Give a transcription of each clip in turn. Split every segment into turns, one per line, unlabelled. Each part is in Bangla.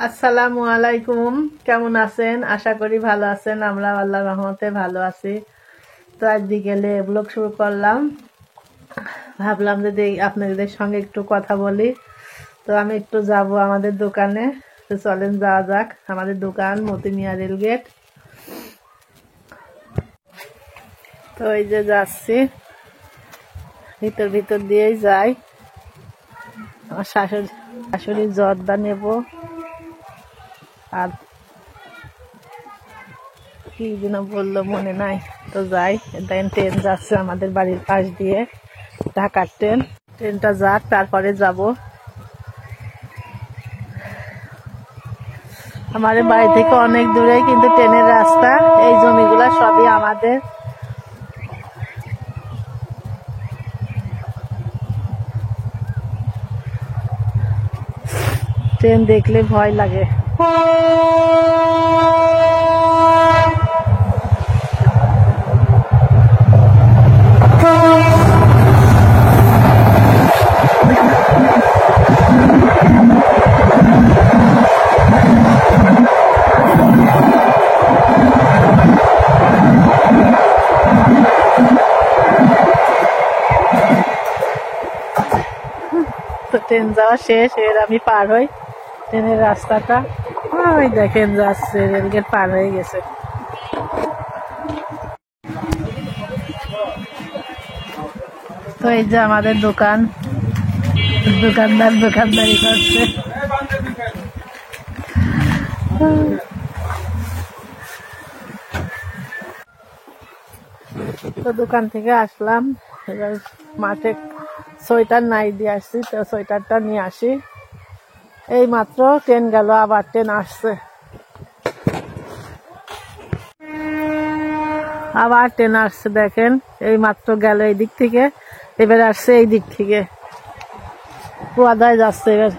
আসসালামু আলাইকুম। কেমন আছেন? আশা করি ভালো আছেন। আমরা আল্লাহর রহমতে ভালো আছি। তো আজ বিকেলে ব্লগ শুরু করলাম। ভাবলাম যে আপনাদের সঙ্গে একটু কথা বলি। তো আমি একটু যাব আমাদের দোকানে। তো চলেন যাওয়া যাক। আমাদের দোকান মতিমিয়া রেলগেট। তো এই যে যাচ্ছি, ভিতর দিয়েই যাই। আমার শাশুড়ির জর্দা নেব, আর কি যেন বললো মনে নাই। তো যাই, দেখেন ট্রেন যাচ্ছে আমাদের বাড়ির পাশ দিয়ে, ঢাকার ট্রেন। ট্রেনটা যাক, তারপরে যাব। আমাদের বাড়ি থেকে অনেক দূরে, কিন্তু ট্রেনের রাস্তা। এই জমিগুলা সবই আমাদের। ট্রেন দেখলে ভয় লাগে। তো ট্রেন যাওয়া শেষ, এর আমি পার হই ট্রেনের রাস্তাটা। ওই দেখেন যাচ্ছে, রেলগেট পার হয়ে গেছে। তো এই যে আমাদের দোকান, দোকানদারি করছে। তো দোকান থেকে আসলাম, এবার মাঠে সোয়েটার নাই দিয়ে আসছি। তো সোয়েটারটা নিয়ে আসি। এই মাত্র ট্রেন গেল, আবার ট্রেন আসছে। আবার ট্রেন আসছে, দেখেন এই মাত্র গেল এই দিক থেকে, এবার আসছে এই দিক থেকে। কুয়াদায় যাচ্ছে এবার।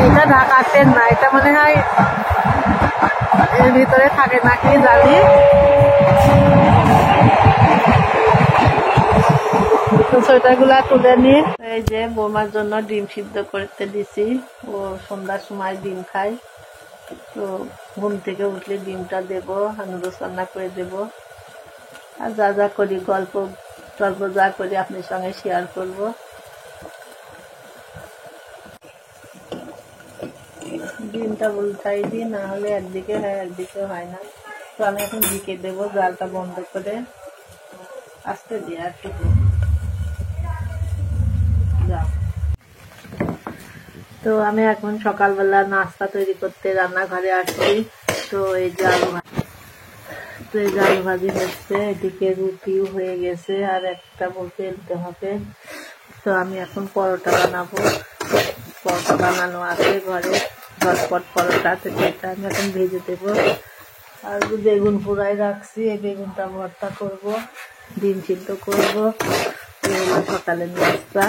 এটা ঢাকা ট্রেন না, এটা মনে হয় এর ভিতরে থাকে নাকি জানি। তো সোয়েটার গুলা তুলে নিয়ে এই যে বৌমার জন্য ডিম সিদ্ধ করতে দিছি। ও সন্ধ্যার সময় ডিম খায়। তো ঘুম থেকে উঠলে ডিমটা দেবো, নুডলস রান্না করে দেব। আর যা যা করি, গল্প যা করি আপনার সঙ্গে শেয়ার করব। ডিমটা উল্টাই দিই, না হলে একদিকে হয় একদিকে হয় না। তো আমি এখন ঢেকে দেবো, জালটা বন্ধ করে। আস্তে দিয়ে একটু যাও। তো আমি এখন সকালবেলা নাস্তা তৈরি করতে রান্নাঘরে আসছি। তো এই যে আলু ভাজি হচ্ছে, এদিকে রুটিও হয়ে গেছে, আর একটা বেলতে হবে। তো আমি এখন পরোটা বানাবো। পরোটা বানানো আছে ঘরে, ঝটপট পরোটা। তো এটা আমি এখন ভেজে দেবো। আর বেগুন পোড়াই রাখছি, এই বেগুনটা ভর্তা করব, ডিম সিদ্ধ করবো। এই হলো সকালের নাস্তা।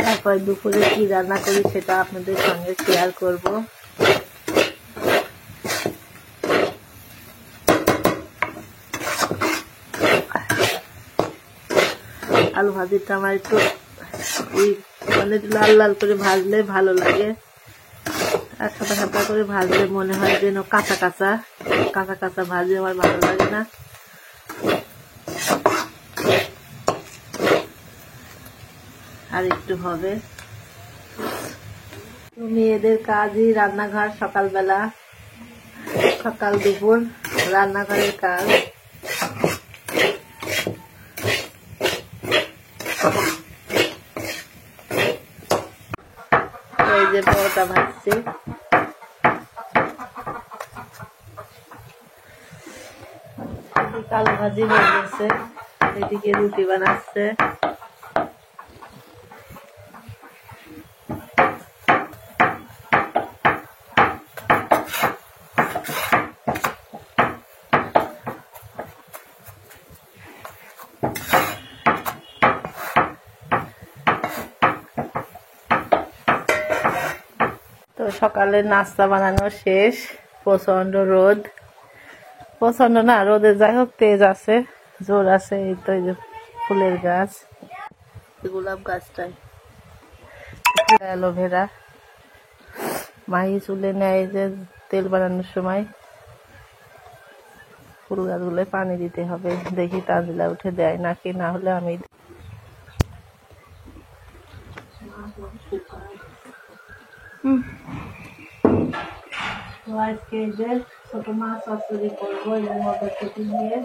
তারপর দুপুরে কি রান্না করি সেটা আপনাদের সঙ্গে শেয়ার করব। আলু ভাজিটা আমার একটু মানে লাল লাল করে ভাজলে ভালো লাগে। আর সাদা সাদা করে ভাজলে মনে হয় যেন কাঁচা কাঁচা ভাজলে আমার ভালো লাগে না। আর একটু হবে। মেয়েদের কাজই রান্নাঘর, সকালবেলা সকাল দুপুর রান্নাঘরের কাজ। এই যে পরোটা ভাজছি, আলু ভাজি হয়ে গেছে, এদিকে রুটি বানাচ্ছে। তো তো সকালে নাস্তা বানানো শেষ। প্রচন্ড রোদ, প্রচন্ড না রোদে যাই হোক তেজ আছে, জোর আছে। এই তো এই যে ফুলের গাছ, গোলাপ গাছটাই অ্যালোভেরা মাহি চুলে নেয় যে তেল বানানোর সময়। ফুল গাছগুলো পানি দিতে হবে, দেখি তাজলা উঠে দেয় নাকি, না হলে আমি আজকে যে ছোট মাছ চচ্চড়ি করবো, এর মটরশুঁটি দিয়ে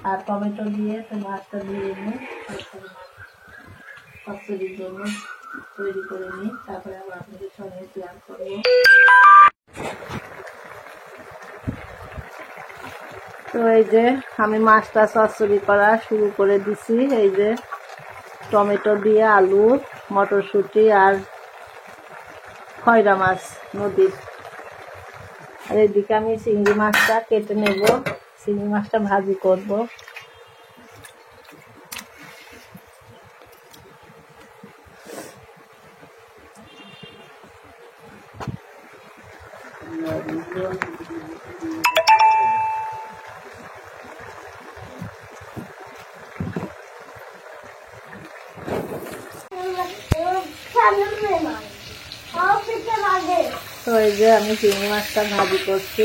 আর টমেটো দিয়ে মাছটা দিয়ে নিই, চচ্চড়ির জন্য তৈরি করে নিই, তারপরে আবার আপনাদের সঙ্গে শেয়ার করবো। তো এই যে আমি মাছটা চচ্চড়ি করা শুরু করে দিছি। এই যে টমেটো দিয়ে আলু, মটরশুঁটি আর খয়রা মাছ নদীর। আর এদিকে আমি চিংড়ি মাছটা কেটে নেব, চিংড়ি মাছটা ভাজি করব। তো এই যে আমি চিংড়ি মাছটা ভাজি করছি।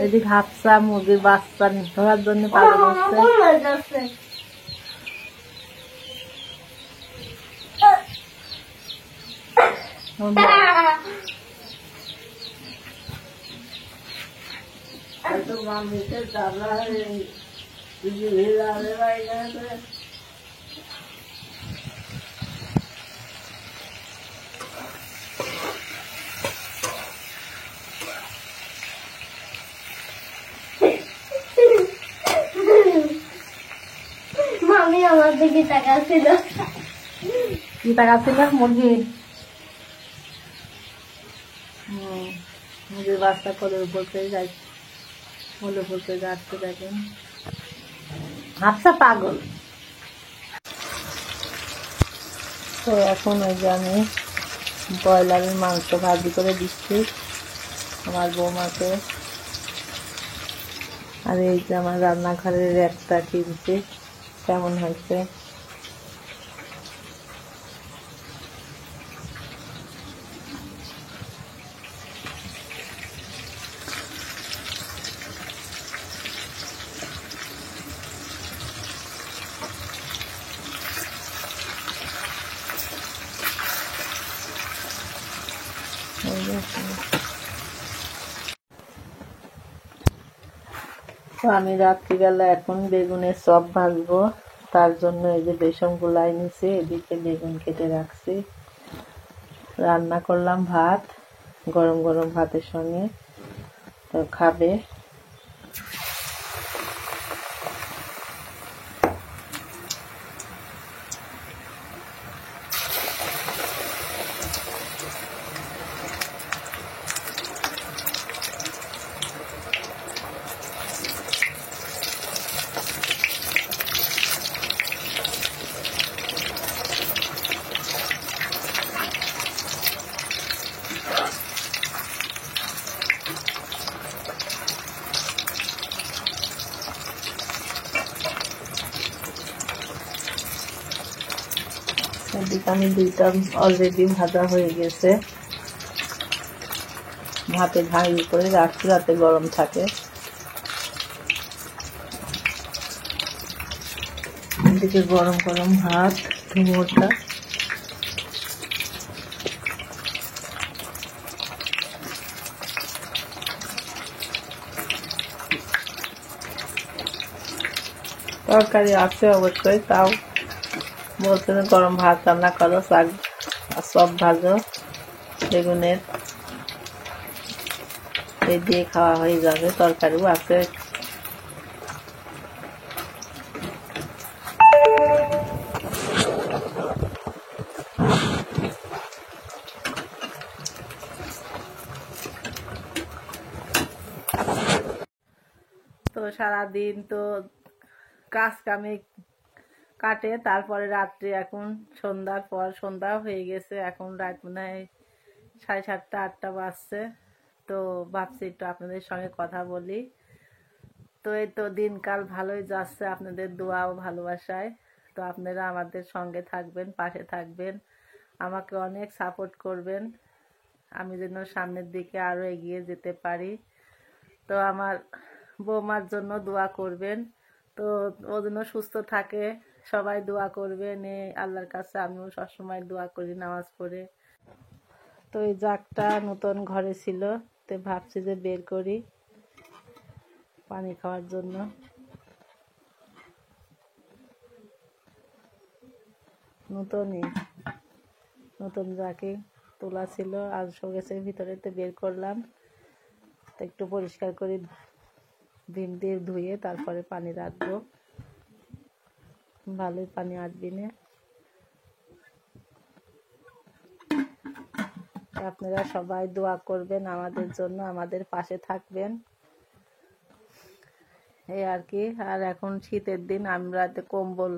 এদিকে হাফসা মুরগির বাচ্চা ধরার জন্য পাগল হচ্ছে।
মামি আমার দিকে তাকাচ্ছিল।
কি তাকাচ্ছিল? মুরগি। মুরগির বাচ্চা কোলের উপর করে যাই, কোলের উপর করে যাচ্ছে দেখেন। হাফসা পাগল। তো এখন ওই যে আমি ব্রয়লারের মাংস ভাজি করে দিচ্ছি আমার বৌমাকে। আর এই যে আমার রান্নাঘরের একটা কিনছি, কেমন হয়েছে। তো আমি রাত্রিবেলা এখন বেগুনের চপ ভাজবো, তার জন্য এই যে বেসন গুলাই নিছি, এদিকে বেগুন কেটে রাখছি। রান্না করলাম ভাত, গরম গরম ভাতের সঙ্গে তো খাবে। এদিকে আমি দুইটা অলরেডি ভাজা হয়ে গেছে, ভাতে ঝাঁড়ি করে রাখছি যাতে গরম থাকে। এদিকে গরম গরম ভাত, ধুমোরটা। তরকারি আছে অবশ্যই, তাও বলছে গরম ভাত রান্না করো, শাক সব ভাজো বেগুনের, এই দিয়ে খাওয়া হয়ে যাবে। তরকারিও আছে। তো সারাদিন তো কাটে, তারপরে রাত্রে এখন সন্ধ্যার পর সন্ধ্যা হয়ে গেছে, এখন রাত মনে হয় 7:30 8টা বাজছে। তো ভাবছি একটু আপনাদের সঙ্গে কথা বলি। তো এই তো দিনকাল ভালোই যাচ্ছে আপনাদের দোয়া ও ভালোবাসায়। তো আপনারা আমাদের সঙ্গে থাকবেন, পাশে থাকবেন, আমাকে অনেক সাপোর্ট করবেন, আমি যেন সামনের দিকে আরও এগিয়ে যেতে পারি। তো আমার বৌমার জন্য দোয়া করবেন, তো ও যেন সুস্থ থাকে, সবাই দোয়া করবেন। আল্লাহর কাছে আমিও সবসময় দোয়া করি নামাজ পড়ে। তো এই জাগটা নতুন ঘরে ছিল, তো ভাবছি যে বের করি পানি খাওয়ার জন্য। নতুন জাগে তোলা ছিল, আর শোকেসের ভিতরে তো বের করলাম। তো একটু পরিষ্কার করে ভিম দিয়ে ধুয়ে তারপরে পানি রাখবো, ভালোই পানি আসবি না। আপনারা সবাই দোয়া করবেন আমাদের জন্য, আমাদের পাশে থাকবেন, এই আর কি। আর এখন শীতের দিন আমরা কম্বল,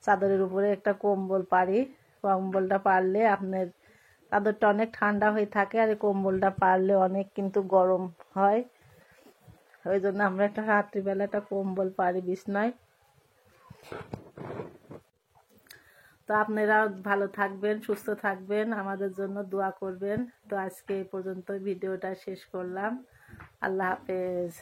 চাদরের উপরে একটা কম্বল পারি, কম্বলটা পারলে আপনার চাদরটা অনেক ঠান্ডা হয়ে থাকে, আর কম্বলটা পারলে অনেক কিন্তু গরম হয়। ওই জন্য আমরা একটা রাত্রিবেলা একটা কম্বল পারি বিছনায়। তো আপনারা ভালো থাকবেন, সুস্থ থাকবেন, আমাদের জন্য দোয়া করবেন। তো আজকে এই পর্যন্ত ভিডিওটা শেষ করলাম। আল্লাহ হাফেজ।